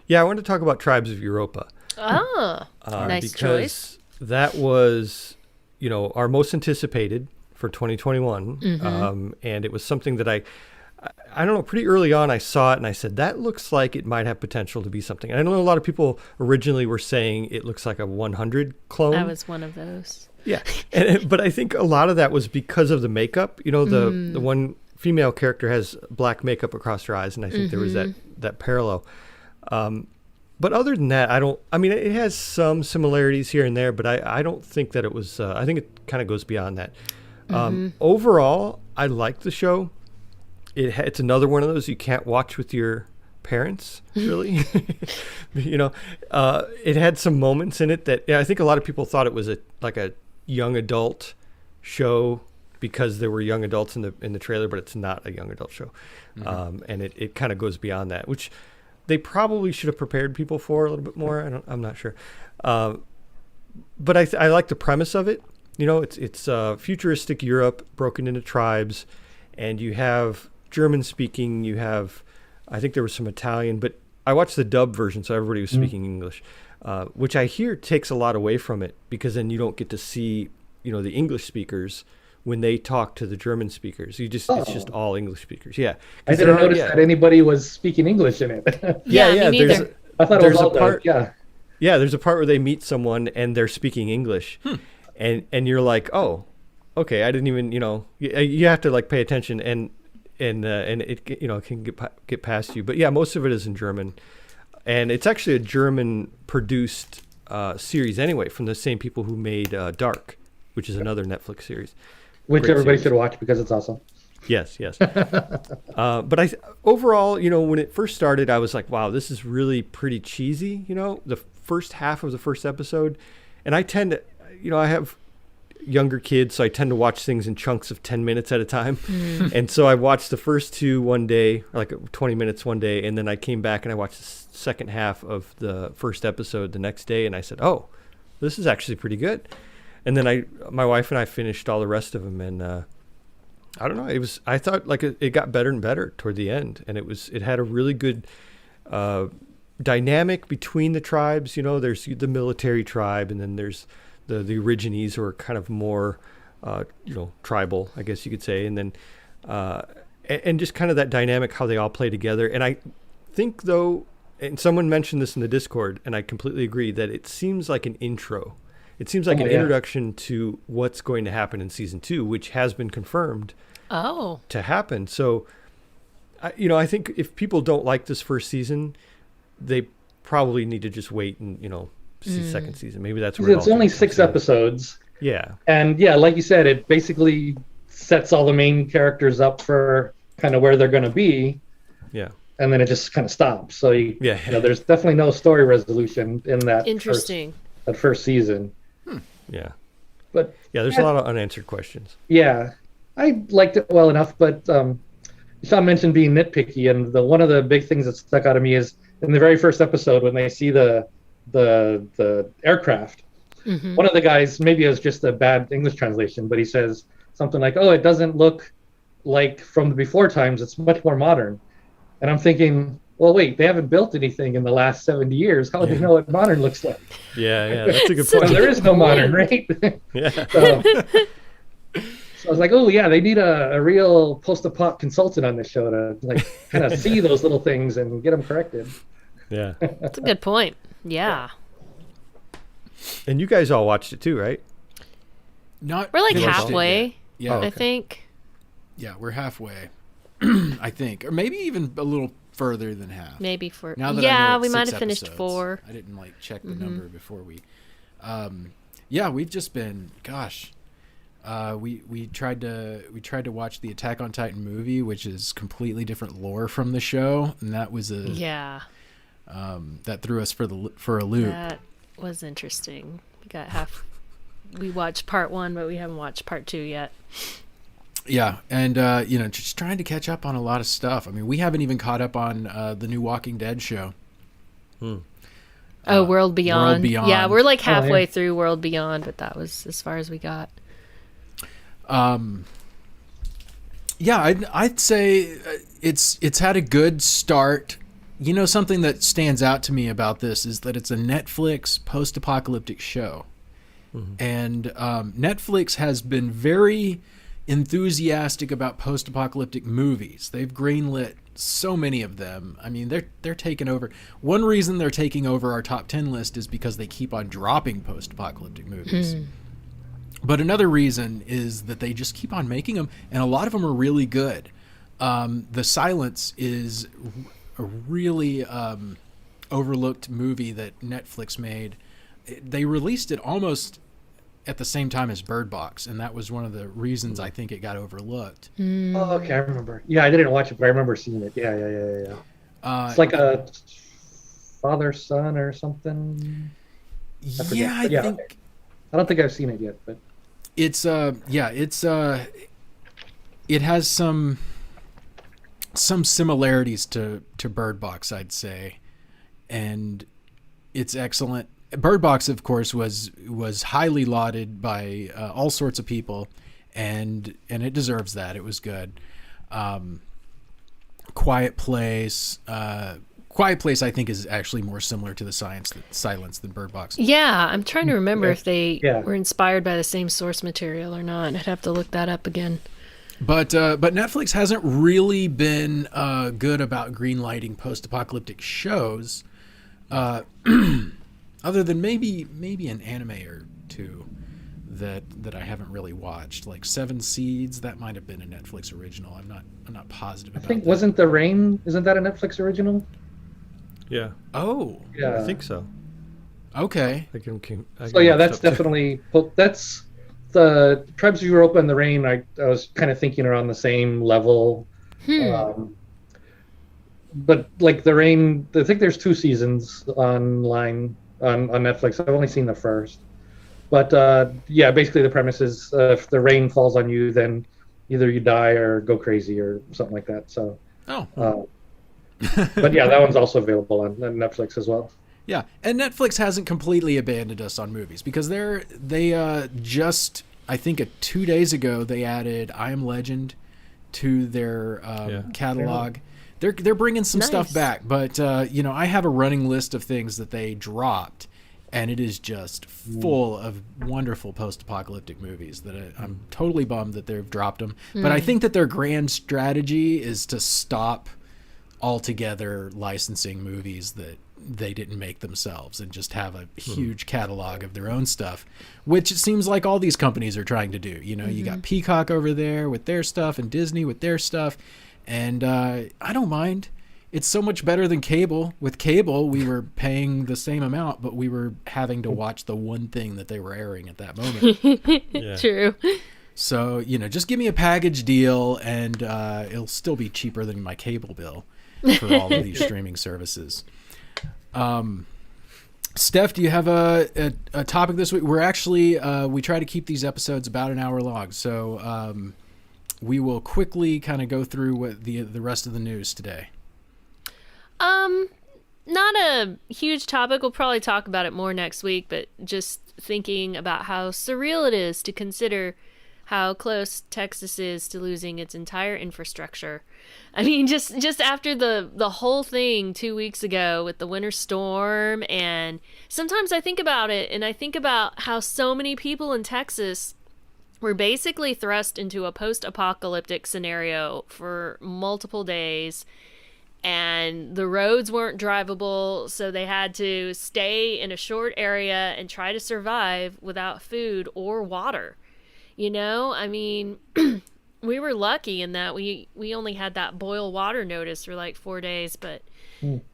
Yeah, I wanted to talk about Tribes of Europa. Nice because choice. That was, our most anticipated for 2021, and it was something that I don't know, pretty early on I saw it and I said, that looks like it might have potential to be something. And I know a lot of people originally were saying it looks like a 100 clone. I was one of those. Yeah. But I think a lot of that was because of the makeup. The one female character has black makeup across her eyes, and I think there was that parallel. But other than that, it has some similarities here and there, but I don't think that it was, I think it kind of goes beyond that. Overall, I like the show. It's another one of those you can't watch with your parents, really. It had some moments in it that I think a lot of people thought it was a young adult show because there were young adults in the trailer, but it's not a young adult show. And it kind of goes beyond that, which they probably should have prepared people for a little bit more. I'm not sure. But I like the premise of it. You know, it's futuristic Europe broken into tribes, and you have German speaking. You have, I think there was some Italian, but I watched the dub version, so everybody was speaking English, which I hear takes a lot away from it, because then you don't get to see, you know, the English speakers when they talk to the German speakers. It's just all English speakers. Yeah, I didn't notice that anybody was speaking English in it. Yeah. Me neither. I thought it was all part. Yeah. Yeah, there's a part where they meet someone and they're speaking English, and you're like, oh, okay, I didn't even, you know, you have to like pay attention, and it, you know, can get past you. But yeah, most of it is in German, and it's actually a German produced series anyway, from the same people who made Dark, which is another Netflix series, which everybody should watch because it's awesome. Yes. But overall, you know, when it first started, I was like, wow, this is really pretty cheesy, you know, the first half of the first episode. And I tend to, you know, I have younger kids, so I tend to watch things in chunks of 10 minutes at a time. And so I watched the first two one day, like 20 minutes one day, and then I came back and I watched the second half of the first episode the next day, and I said, oh, this is actually pretty good. And then my wife and I finished all the rest of them, and I don't know. I thought like it got better and better toward the end, and it had a really good dynamic between the tribes. You know, there's the military tribe, and then there's the Aborigines, who are kind of more, you know, tribal, I guess you could say, and then and just kind of that dynamic, how they all play together. And I think, though, and someone mentioned this in the Discord, and I completely agree, that it seems like an intro. It seems like an introduction to what's going to happen in season 2, which has been confirmed to happen. So, you know, I think if people don't like this first season, they probably need to just wait and, you know, see second season. Maybe that's where it's only 6 episodes. Yeah. And yeah, like you said, it basically sets all the main characters up for kind of where they're going to be. Yeah. And then it just kind of stops. So you know, there's definitely no story resolution in that first season. Yeah. But yeah, there's a lot of unanswered questions. Yeah. I liked it well enough, but Sean mentioned being nitpicky, and one of the big things that stuck out of me is in the very first episode when they see the aircraft. One of the guys, maybe it was just a bad English translation, but he says something like, "Oh, it doesn't look like from the before times. It's much more modern." And I'm thinking, well, wait, they haven't built anything in the last 70 years. How do they know what modern looks like? Yeah, that's a good point. There is no modern, right? Yeah. So I was like, oh, yeah, they need a real post-apoc consultant on this show to like kind of see those little things and get them corrected. Yeah. That's a good point. Yeah. And you guys all watched it too, right? We're like halfway. Yeah. I think. Yeah, we're halfway. I think, or maybe even a little further than half. Maybe for now that I know we it's might 6 have finished episodes. 4. I didn't like check the number before we. Yeah, we've just been. Gosh, we tried to watch the Attack on Titan movie, which is completely different lore from the show, and that was that threw us for a loop. That was interesting. We watched part 1, but we haven't watched part 2 yet. Yeah, and you know, just trying to catch up on a lot of stuff. I mean, we haven't even caught up on the new Walking Dead show. World Beyond. World Beyond. Yeah, we're like halfway through World Beyond, but that was as far as we got. Yeah, I'd say it's had a good start. You know, something that stands out to me about this is that it's a Netflix post-apocalyptic show. And Netflix has been very enthusiastic about post-apocalyptic movies. They've greenlit so many of them. I mean, they're taking over. One reason they're taking over our top 10 list is because they keep on dropping post-apocalyptic movies. But another reason is that they just keep on making them, and a lot of them are really good. The Silence is a really overlooked movie that Netflix made. They released it almost at the same time as Bird Box, and that was one of the reasons I think it got overlooked. Oh, okay, I remember. Yeah, I didn't watch it, but I remember seeing it. Yeah. It's like a father-son or something. I think. I don't think I've seen it yet, but it has some. some similarities to Bird Box, I'd say, and it's excellent. Bird Box, of course, was highly lauded by all sorts of people, and it deserves that. It was good. Quiet Place. Quiet Place, I think, is actually more similar to the Silence than Bird Box. Yeah, I'm trying to remember if they were inspired by the same source material or not. I'd have to look that up again. But Netflix hasn't really been good about greenlighting post-apocalyptic shows, other than maybe an anime or two that I haven't really watched, like Seven Seeds. That might have been a Netflix original. I'm not positive about that. I think wasn't The Rain? Isn't that a Netflix original? Yeah. Oh. Yeah. I think so. Okay. So yeah, that's definitely that's the Tribes of Europa and The Rain. I was kind of thinking around the same level. But like The Rain, I think there's 2 seasons online on Netflix. I've only seen the first. But yeah, basically the premise is if the rain falls on you, then either you die or go crazy or something like that. So. Oh. But yeah, that one's also available on Netflix as well. Yeah, and Netflix hasn't completely abandoned us on movies, because they just, I think 2 days ago, they added I Am Legend to their catalog. They're bringing some stuff back, but I have a running list of things that they dropped, and it is just full of wonderful post-apocalyptic movies that I'm totally bummed that they've dropped them. But I think that their grand strategy is to stop altogether licensing movies that they didn't make themselves and just have a huge catalog of their own stuff, which it seems like all these companies are trying to do. You got Peacock over there with their stuff and Disney with their stuff, and I don't mind. It's so much better than cable. With cable, we were paying the same amount, but we were having to watch the one thing that they were airing at that moment. True. So, just give me a package deal, and it'll still be cheaper than my cable bill for all of these streaming services. Steph, do you have a topic this week? We're actually, we try to keep these episodes about an hour long, so we will quickly kind of go through what the rest of the news today. Not a huge topic. We'll probably talk about it more next week, but just thinking about how surreal it is to consider how close Texas is to losing its entire infrastructure. I mean, just after the whole thing 2 weeks ago with the winter storm, and sometimes I think about it, and I think about how so many people in Texas were basically thrust into a post-apocalyptic scenario for multiple days, and the roads weren't drivable, so they had to stay in a short area and try to survive without food or water. I mean, we were lucky in that we only had that boil water notice for like 4 days, but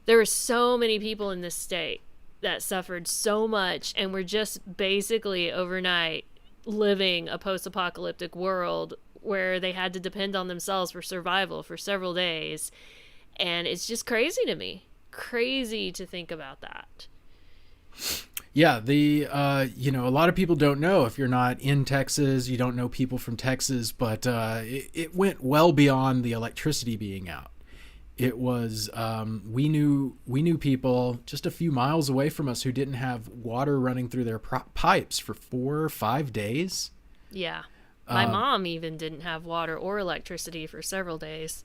there were so many people in this state that suffered so much and were just basically overnight living a post-apocalyptic world where they had to depend on themselves for survival for several days. And it's just crazy to me. Crazy to think about that. Yeah, a lot of people don't know, if you're not in Texas, you don't know people from Texas, but it went well beyond the electricity being out. It was, we knew people just a few miles away from us who didn't have water running through their pipes for 4 or 5 days. Yeah. My mom even didn't have water or electricity for several days.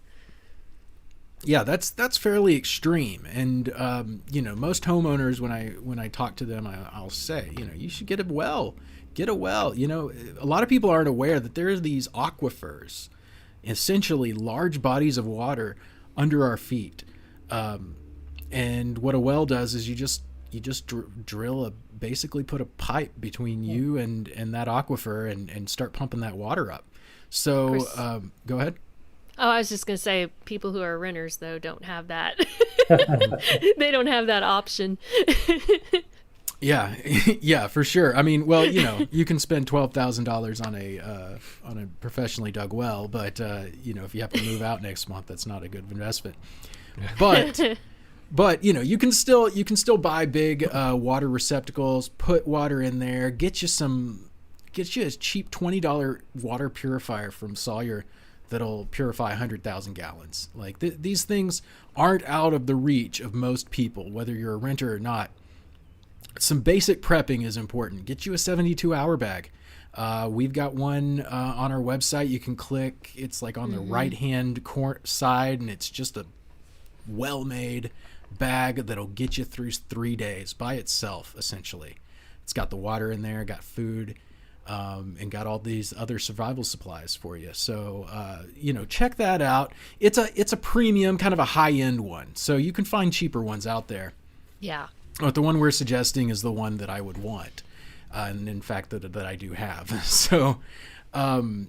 Yeah, that's fairly extreme, and most homeowners, when I talk to them, I'll say, you should get a well. A lot of people aren't aware that there are these aquifers, essentially large bodies of water under our feet, and what a well does is you just drill basically put a pipe between you and that aquifer and start pumping that water up. So go ahead. Oh, I was just going to say, people who are renters, though, don't have that. They don't have that option. Yeah, for sure. I mean, well, you can spend $12,000 on a professionally dug well, but if you have to move out next month, that's not a good investment. But you can still buy big water receptacles, put water in there, get you a cheap $20 water purifier from Sawyer that'll purify 100,000 gallons. Like these things aren't out of the reach of most people, whether you're a renter or not. Some basic prepping is important. Get you a 72-hour bag. We've got one on our website. You can click. It's like on the right-hand side, and it's just a well-made bag that'll get you through 3 days by itself, essentially. It's got the water in there, got food, and got all these other survival supplies for you. So, check that out. It's a premium, kind of a high-end one. So you can find cheaper ones out there. Yeah. But the one we're suggesting is the one that I would want. And in fact, that I do have. So, and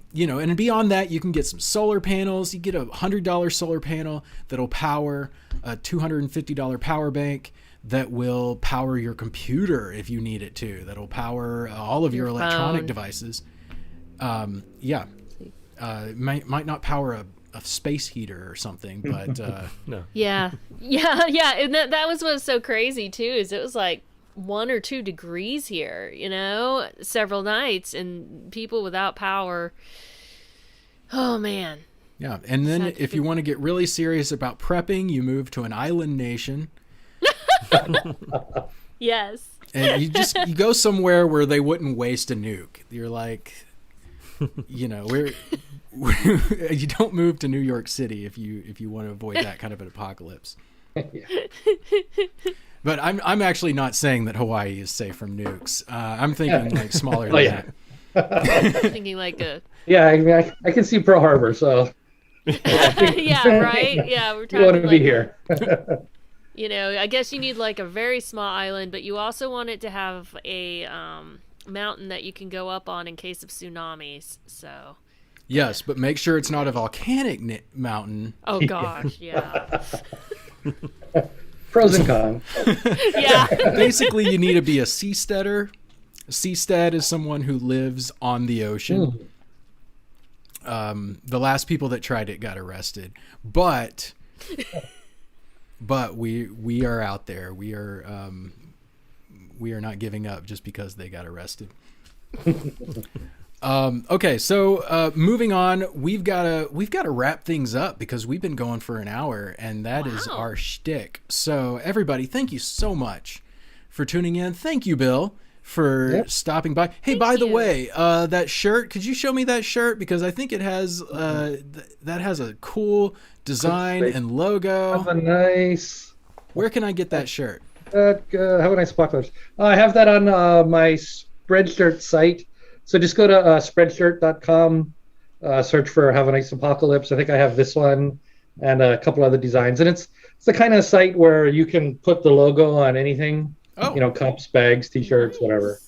beyond that, you can get some solar panels. You get a $100 solar panel that'll power a $250 power bank that will power your computer if you need it to. That'll power all of your electronic devices. It might not power a space heater or something, but No. Yeah. And that was what's so crazy too, is it was like 1 or 2 degrees here, several nights, and people without power. Oh man. Yeah. And then if you want to get really serious about prepping, you move to an island nation. Yes. And you go somewhere where they wouldn't waste a nuke. You're like, you don't move to New York City if you want to avoid that kind of an apocalypse. But I'm actually not saying that Hawaii is safe from nukes. I'm thinking like smaller than that. I'm thinking like a. Yeah, I mean, I can see Pearl Harbor, so. Yeah, right. Yeah, we're talking. You want to be here. I guess you need like a very small island, but you also want it to have a mountain that you can go up on in case of tsunamis. So. Yes, but make sure it's not a volcanic mountain. Oh gosh, yeah. Pros and cons. Yeah. Basically, you need to be a seasteader. A seastead is someone who lives on the ocean. The last people that tried it got arrested, but we are out there. We are not giving up just because they got arrested. Okay, so moving on, we've got to wrap things up because we've been going for an hour, and that is our shtick. So everybody, thank you so much for tuning in. Thank you, Bill, for stopping by. Hey, by the way, that shirt, could you show me that shirt? Because I think it has that has a cool design and logo. Have a nice. Where can I get that shirt? Have a nice apocalypse. I have that on my Spreadshirt site. So just go to spreadshirt.com, search for Have a Nice Apocalypse. I think I have this one and a couple other designs. And it's the kind of site where you can put the logo on anything, cups, bags, T-shirts, whatever.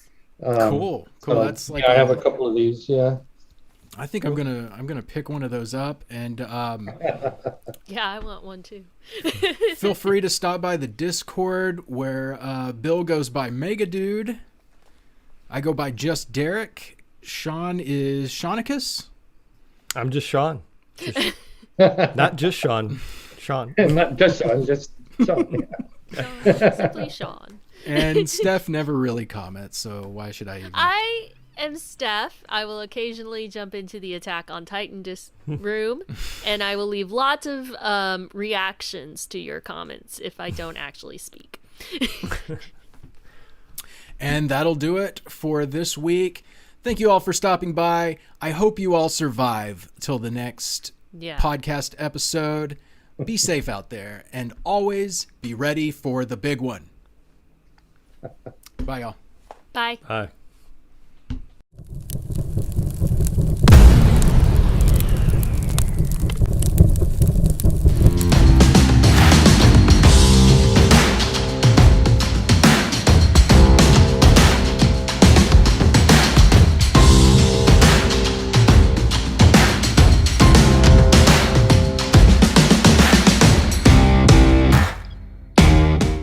Cool. So, That's like I have a couple of these, yeah. I think I'm gonna pick one of those up, and Yeah, I want one too. feel free to stop by the Discord where Bill goes by Mega Dude. I go by Just Derek. Sean is Shaunicus. I'm just Sean. Not just Sean. Sean. Not just Sean, just Sean. Sean, simply Sean. And Steph never really comments, so why should I even... I am Steph. I will occasionally jump into the Attack on Titan room, and I will leave lots of reactions to your comments if I don't actually speak. And that'll do it for this week. Thank you all for stopping by. I hope you all survive till the next podcast episode. Be safe out there, and always be ready for the big one. Bye, y'all. Bye. Bye.